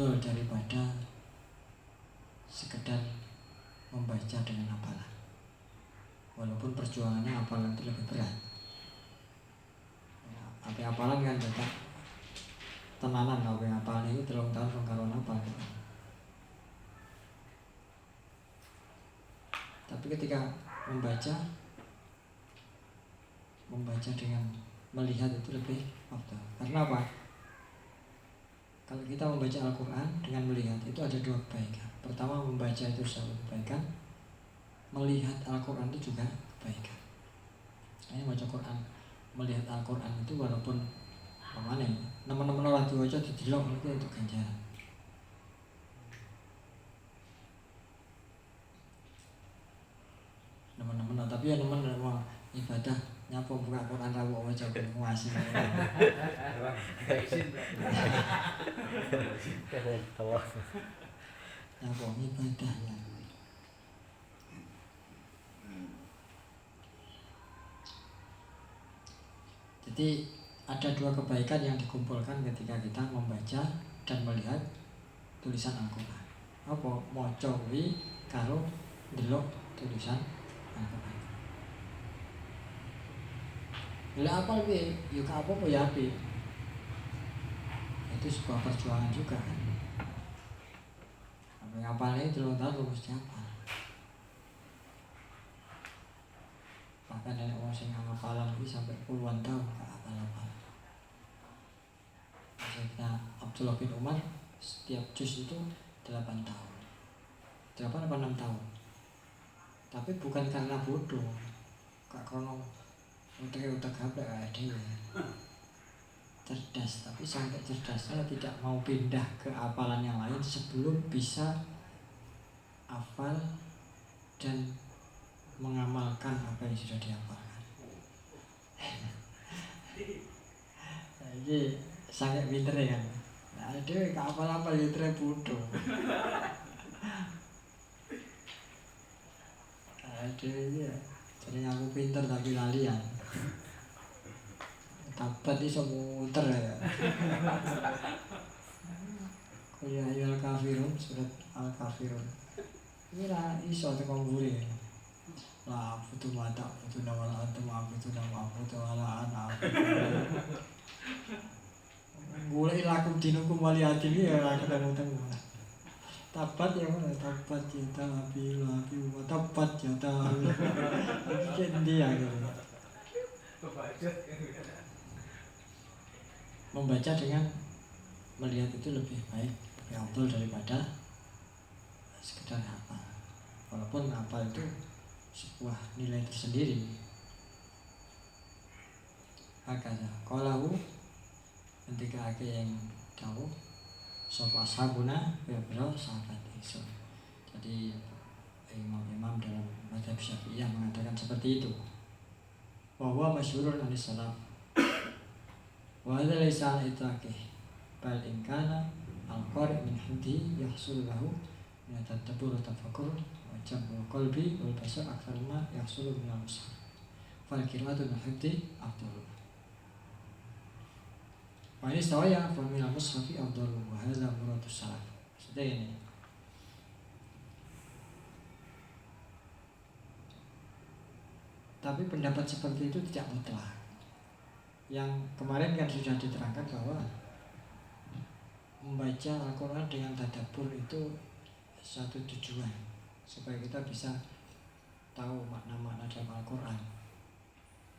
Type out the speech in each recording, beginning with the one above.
afdol daripada sekedar membaca dengan hafalan. Walaupun perjuangannya hafalan itu lebih berat. Ya, apa hafalan kan tetap tenanan, apa hafalan itu 3 tahun pengkaruan hafal gitu. Tapi ketika membaca dengan melihat itu lebih afdal. Karena apa? Kalau kita membaca Al-Quran dengan melihat itu ada 2 kebaikan. Pertama, membaca itu satu kebaikan, melihat Al-Quran itu juga kebaikan. Saya baca Quran, melihat Al-Quran itu walaupun mana ya, teman-teman orang tua aja didelok itu ganjaran. Teman-teman, tapi ya teman mau ibadah nyapa buka Quran rawu aja nguasin. Nyapa ibadah ya. Jadi ada 2 kebaikan yang dikumpulkan ketika kita membaca dan melihat tulisan Al-Quran. Apa? Maca kuwi karo ndelok tulisan Al-Quran. Lah apa piye? Ya apa ya apik. Itu sebuah perjuangan juga kan. Ngapalnya 3 tahun mesti hafal. Bahkan ada orang yang hafalan itu sampai puluhan tahun gak hafal-hafal. Misalnya Abdullah bin Umar setiap juz itu 8 tahun 8 atau 6 tahun. Tapi bukan karena bodoh, gak karena utak HP ada cerdas, tapi sampai cerdasnya tidak mau pindah ke hafalan yang lain sebelum bisa hafal dan mengamalkan apa yang sudah dihafalkan. Jadi sangat pinter ya kan. Nah, dia hafal-hafal itu bodoh. Dia ya, jadi aku pinter tapi lalian. Tabat iso muter ya. Kuliah Al-Kafirun, surat Al-Kafirun. Ini lah iso teko mburi. Lah butuh mata, butuh nawal antum, butuh nama, butuh ala anak. Boleh laku dinukum wali hati ya ketemu-temu. Tabat ya mana? Tabat cinta api tabat cinta. Iki dia gitu. Membaca dengan melihat itu lebih baik, lebih afdal daripada sekedar hafal. Walaupun hafal itu sebuah nilai tersendiri. Makanya kalau ketika ada yang tahu sapa ashabuna biro sahabat itu. Jadi imam-imam dalam mazhab Syafi'iyah mengatakan seperti itu. Bahwa masyhurun anis salaf. Wa hadza laysa al-itlaqih bal in kana al-qari' min hadi yahsul lahu min tadabbur wa tafakkur wa jam'u qalbi wal basar akthar ma yahsul min al-mushaf. Fal qira'atu min hadi afdal. Wa ini sawaya fa min al-mushafi afdal wa hadza muradus salaf. Maksudnya ini. Tapi pendapat seperti itu tidak mutlak. Yang kemarin kan sudah diterangkan bahwa membaca Al-Quran dengan tadabbur itu satu tujuan supaya kita bisa tahu makna-makna dalam Al-Quran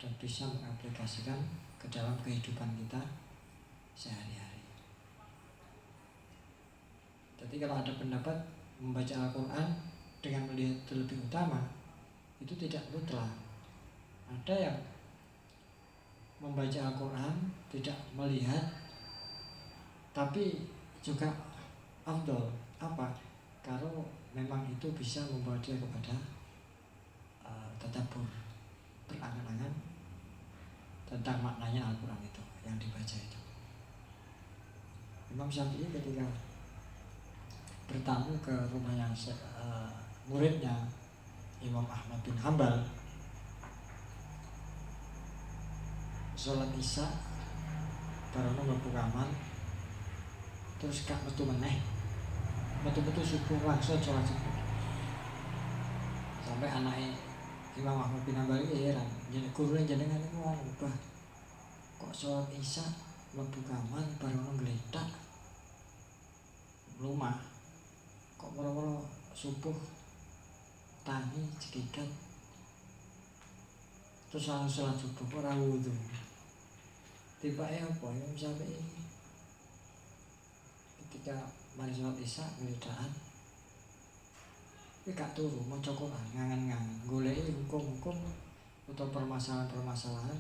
dan bisa mengaplikasikan ke dalam kehidupan kita sehari-hari. Jadi kalau ada pendapat membaca Al-Quran dengan melihat itu lebih utama, itu tidak mutlak. Ada yang membaca Al-Quran tidak melihat tapi juga afdal. Apa? Kalau memang itu bisa membawa dia kepada tadabbur, berangan-angan tentang maknanya Al-Quran itu yang dibaca itu. Imam Syafi'i ketika bertamu ke rumahnya muridnya Imam Ahmad bin Hanbal, sholat isya baru mlebu kamar terus gak metu meneh. Metu-metu subuh langsung sholat subuh. Sampai anaknya Imam Ahmad bin Hanbal heran, jadi gurunya jenengan itu ubah kok sholat isya mlebu kamar baru nggeletak rumah kok moro-moro subuh tangi cekikat terus langsung sholat subuh ora wudu. Tibake apa ya sampai ketika mari sholat isya ngeletakan tapi gak turu maca Quran ngangen-ngangen goleki hukum-hukum atau permasalahan-permasalahan,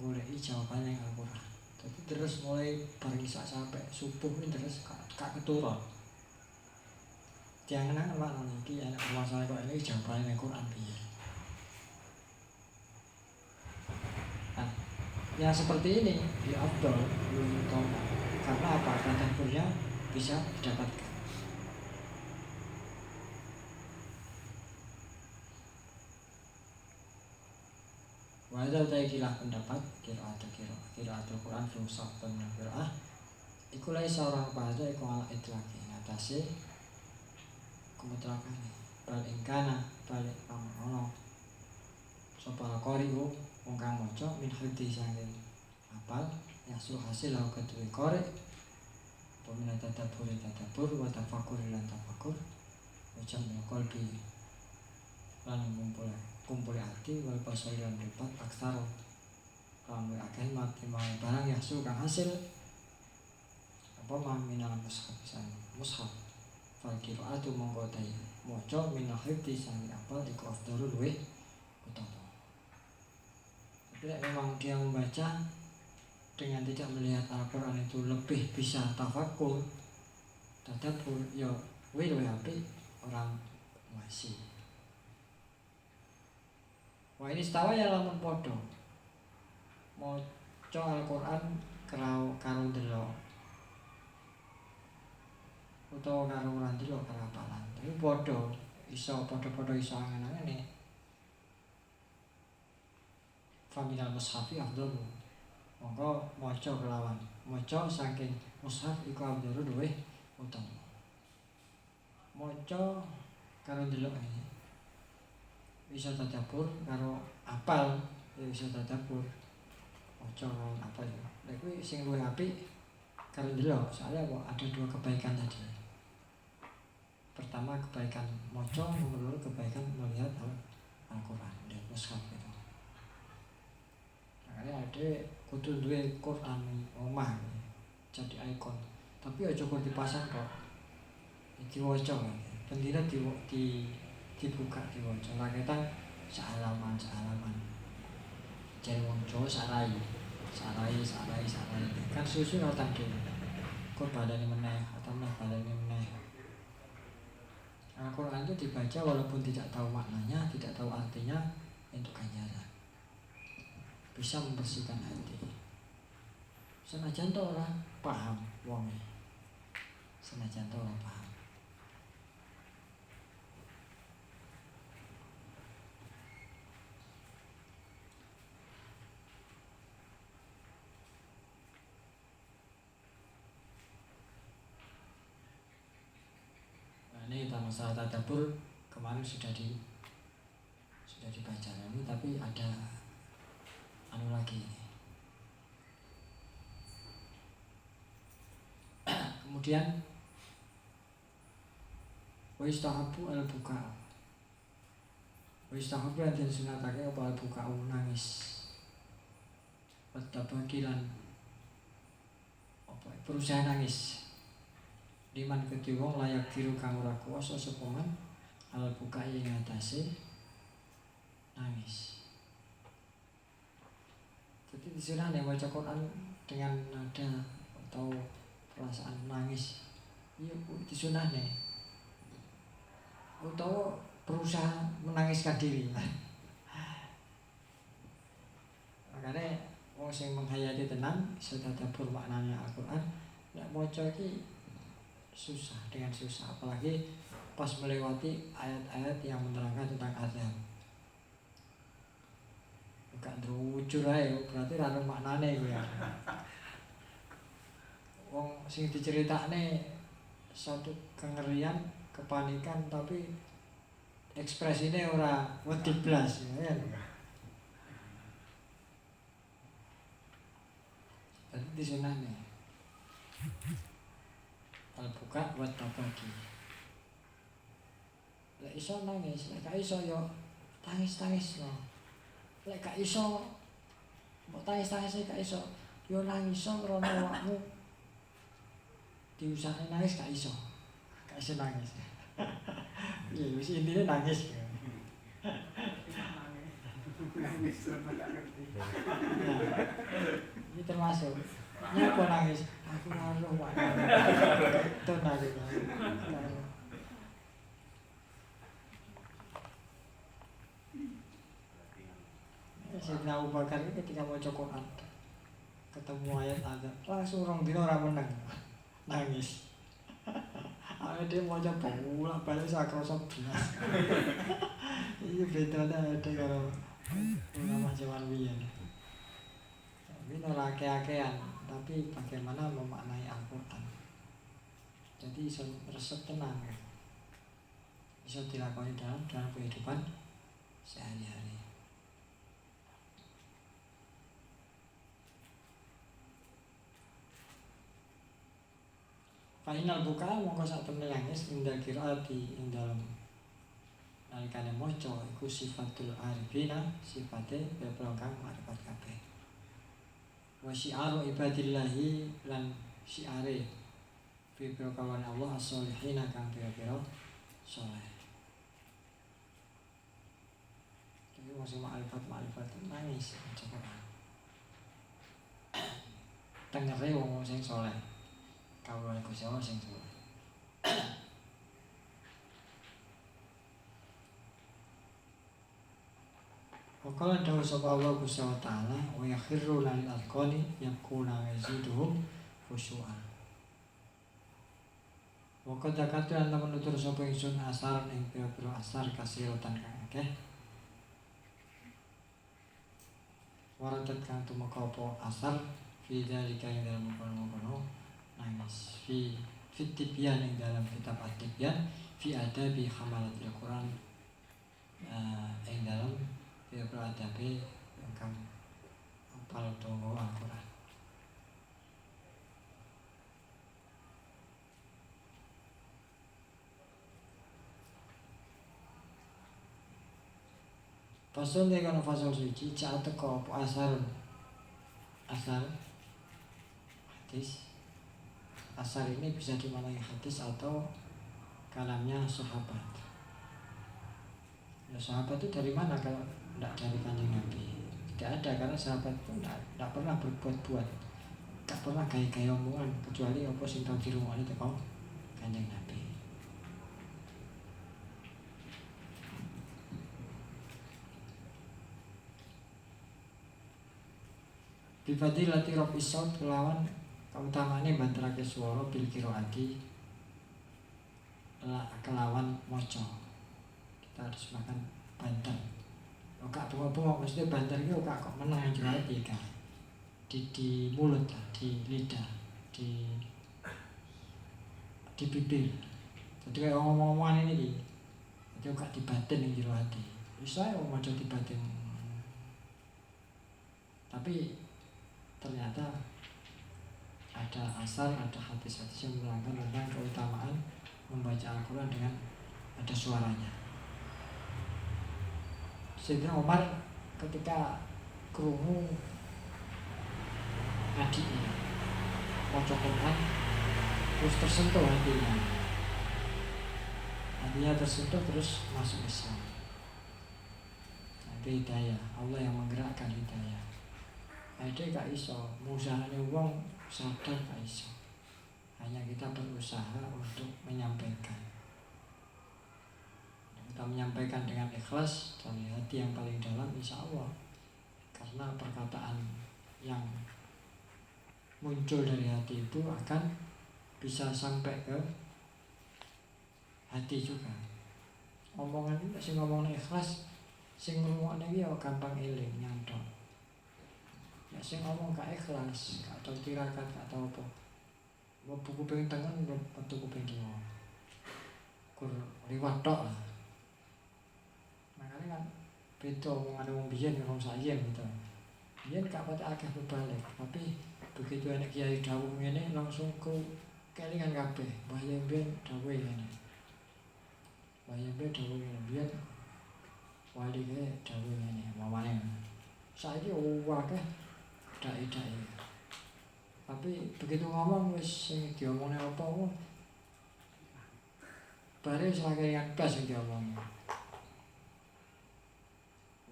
goleki jawabannya yang Al-Quran. Jadi terus mulai bareng isya sampai subuh ini terus gak keturun. Jangan maknanya iki ana permasalahan kok ini jawabannya yang Quran piye. Nah, yang seperti ini ya afdal belum utama. Karena apa? Tadaburnya bisa didapatkan. Walau taikilah pendapat kira-kira Quran filsaf dan kira iku lain seorang pada iku ala itlaki ngatasi kemutlakan balik kana balik pamono sopal koriu wong kang maca min hadi sanging apal yasul hasil lau kedue kore peminat tadabur wa tafakur lan tafakur macam kolbi lan kumpul hati wal pasal yang dapat aksar kamu akan mati mau barang yang suka hasil apa minal mushaf mushaf fakir atu mengkotai moco minal hifdi sami apa iku afdalul luweh utama. Tapi memang dia membaca dengan tidak melihat Al-Quran itu lebih bisa tafakur tadabur ya luwih apik orang masih. Wah ini setawa ya lamun podo maca Al-Quran karo delok utawa karo ora delok karo apalan. Tapi podo iso podo-podo iso angen-angen. Faminal mushafi afdalu. Monggo maca kelawan maca saking mushaf iku afdalu luwih utama. Maca karo delok ini bisa tadabur karo apal ya bisa tadabur maca apa ya lha kuwi sing luwih apik karo delok soalnya ada dua kebaikan tadi. Pertama kebaikan maca, nomor dua kebaikan melihat Al-Quran dan mushaf itu. Makanya ada kudu duwe Quran omah jadi ikon tapi aja kok dipasang kok diwaca pendina dibuka diwaca raketan salaman jan wong Jawa sarai kan susu ngoten dhewe kok badane meneh atau meneh badane meneh. Al-Quran itu dibaca walaupun tidak tahu maknanya, tidak tahu artinya untuk ganjaran bisa membersihkan hati. Senajan to ora paham wong senajan to ora paham. Ini tentang masalah tadabbur kemarin sudah dibaca ini, tapi ada anu lagi. Kemudian wa istahabu al-buka. Wa istahabu lan sunatake apa al-buka nangis. Watabakilan apa berusaha nangis. Liman kedhe wong layak diru kang ora kuwasa sapa man al buka ing atase nangis. Jadi disunahne maca Quran dengan nada atau perasaan nangis. Iya disunahne. Utawa berusaha menangiskan diri. Makanya wong sing menghayati tenang iso tadabbur maknanya Al-Qur'an, nek maca iki susah dengan susah apalagi pas melewati ayat-ayat yang menerangkan tentang azab. Bukan terucur aja berarti rada maknane iku ya. wong sing diceritakne suatu kengerian, kepanikan tapi ekspresine ora wedi blas ya. Dadi disunahne al-buka wa tabaki. Lek iso nangis, lek gak iso yo tangis-tangis no. Lek gak iso mbok tangis-tangis gak iso, yo nangis krana awakmu diusahane nangis gak iso nangis. Iya, wis intine nangis. Ini termasuk nyapa nangis. Aku ngaruh wae. Itu nangis. Sayyidina Abu Bakar ini ketika mau Quran ketemu ayat ada langsung orang dino ora meneng nangis. Awake dhewe maca bolak balik sakrasa blas. Iki bedane ada karo ulama zaman biyen. Ini ora akeh-akehan, tapi bagaimana memaknai Al-Qur'an. Jadi iso resep tenang. Bisa dilakoni dalam kehidupan sehari-hari. Final buka mongko sak temne nangis indal qiraati ing dalem nalikane maca iku sifatul arifina sifate bebro kang marifat kabeh. Wa syi'aru ibadillahi lan syi'are bebro kawan Allah as-solihina kang bebro saleh. Jadi masih marifat nangis coba. Tengere wong sing saleh. Kawula Gusti Allah sing saleh. Wakala dawu sapa Allah Gusti wa ta'ala wa yakhirru lil azqani yaquna yaziduhum khusyu'an. Wa qad zakatu anna menutur sapa ingsun asar ing pira-pira asar kasiratan kang akeh. Waradat kang tumeka apa asar fi dzalika ing dalem kono-kono nangis fi tibyan yang dalam kitab at-tibyan fi adabi hamalatil Quran yang dalam adabi yang hafal tunggu Al-Quran. Pasal dia kan fasal suci cak teko apa asal hadis. Asar ini bisa dimaknai hadis atau kalamnya sahabat. Ya, sahabat itu dari mana kalau tidak dari Kanjeng Nabi? Tidak ada, karena sahabat itu tidak pernah berbuat-buat, tidak pernah gaya-gaya omongan kecuali apa sing tau dirungokne teko Kanjeng Nabi. Bifadilati rafi saut kelawan kautamane banterake swara bil qiraati kelawan maca. Kita harus makan banter. Kok bunga-bunga mesti banter iki kok meneng jero ati kan. Di mulut, di lidah, di bibir. Jadi kayak ngomong-ngomongan ini iki. Jadi kok di batin ning jero ati. Bisa ya maca di batin. Tapi ternyata ada asar, ada hadis-hadis yang menerangkan tentang keutamaan membaca Al-Quran dengan ada suaranya. Sayyidina Umar ketika krungu adiknya maca Quran terus tersentuh hatinya tersentuh terus masuk Islam. Nanti hidayah, Allah yang menggerakkan hidayah. Ada gak iso, musahane wong sadar gak iso. Hanya kita berusaha untuk menyampaikan. Kita menyampaikan dengan ikhlas dari hati yang paling dalam, insya Allah. Karena perkataan yang muncul dari hati itu akan bisa sampai ke hati juga. Omongan itu sing ngomongnya ikhlas, sing ngomongnya ya gampang eling nyantol. Ya sing ngomong gak ikhlas, gak tau tirakat, gak tau apa. mlebu kuping tengen metu kuping kiwa. Kur liwat tok lah. Makanya kan beda omongane wong biyen karo saiki gitu. Biyen gak pati akeh berbalik, tapi begitu enek kiai dawuh ngene langsung kelingan kabeh. Mbah Yemben dawuh ngene. Mbah Yemben dawuh ngene, biyen wali ke dawuh ngene, mamane. Saiki akeh dai-dai. Tapi begitu ngomong wis sing diomongne apa wong bare sakean blas sing diomongne.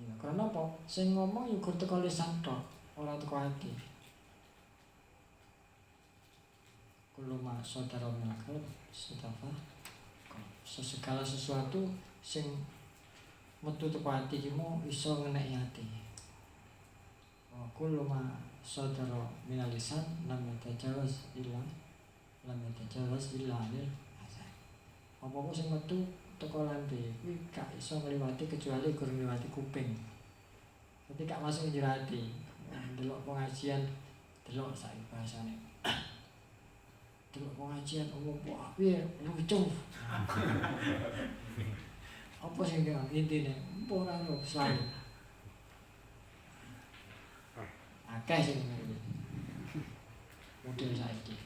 Ya, karena apa? Sing ngomong ya kudu teko lisan tok, ora teko ati. Kuluma saudara melakal, setafa. Segala sesuatu sing metu teko ati ki mau iso ngeneki ati. Kuluma saudara minalisan lam yatajawaz illa anil hasan. Apa-apa sing metu teko lambe kuwi gak iso ngliwati kecuali gur ngliwati kuping. Dadi gak masuk njero ati. Delok pengajian, delok saiki bahasane. Delok pengajian umum wah piye lucu. Apa sing intine? Ora lho selalu. Akeh sing ngene. Model saiki.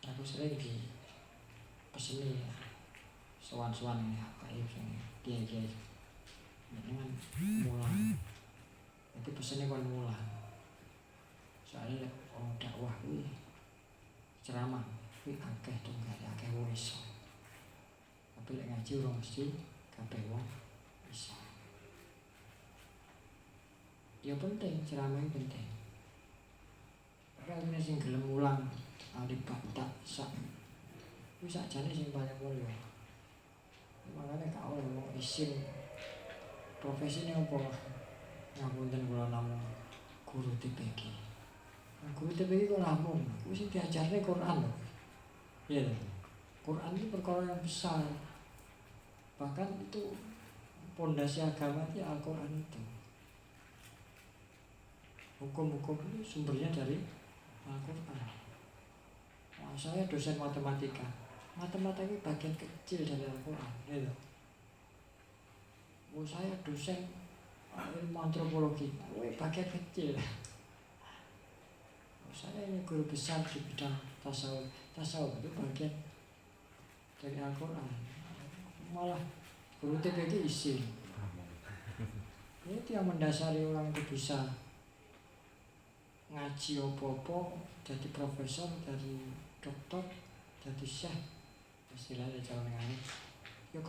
Aku sering di peseni sowan-sowan ini apa sing kiai-kiai. Jenengan mulang. Jadi pesene kon mulang. Soale wong dakwah kuwi ceramah kuwi akeh tunggale akeh wong iso. Tapi lek ngaji ora mesti kabeh wong iso. Ya penting, ceramah penting. Karena sing gelem mulang alibat tak sak wis sakjane sing paling mulya. Makane gak oleh wong isin profesine apa? Ngapunten kula namung guru TPG. Guru TPG kok namung kuwi sing diajarne Quran lho. Iya lho. Quran itu perkara yang besar. Bahkan itu pondasi agama itu Al-Quran itu. Hukum-hukum itu sumbernya dari Al-Quran. Nah, saya dosen matematika. Matematika itu bagian kecil dari Al-Quran. Gitu. Saya dosen ilmu antropologi. Bagian kecil. Saya ini guru besar di bidang tasawuf. Tasawuf itu bagian dari Al-Quran. Malah guru TPG isi. Itu yang mendasari orang itu bisa ngaji opo-opo, jadi profesor, jadi dokter, jadi syekh, istilahnya jalan ngene. Ya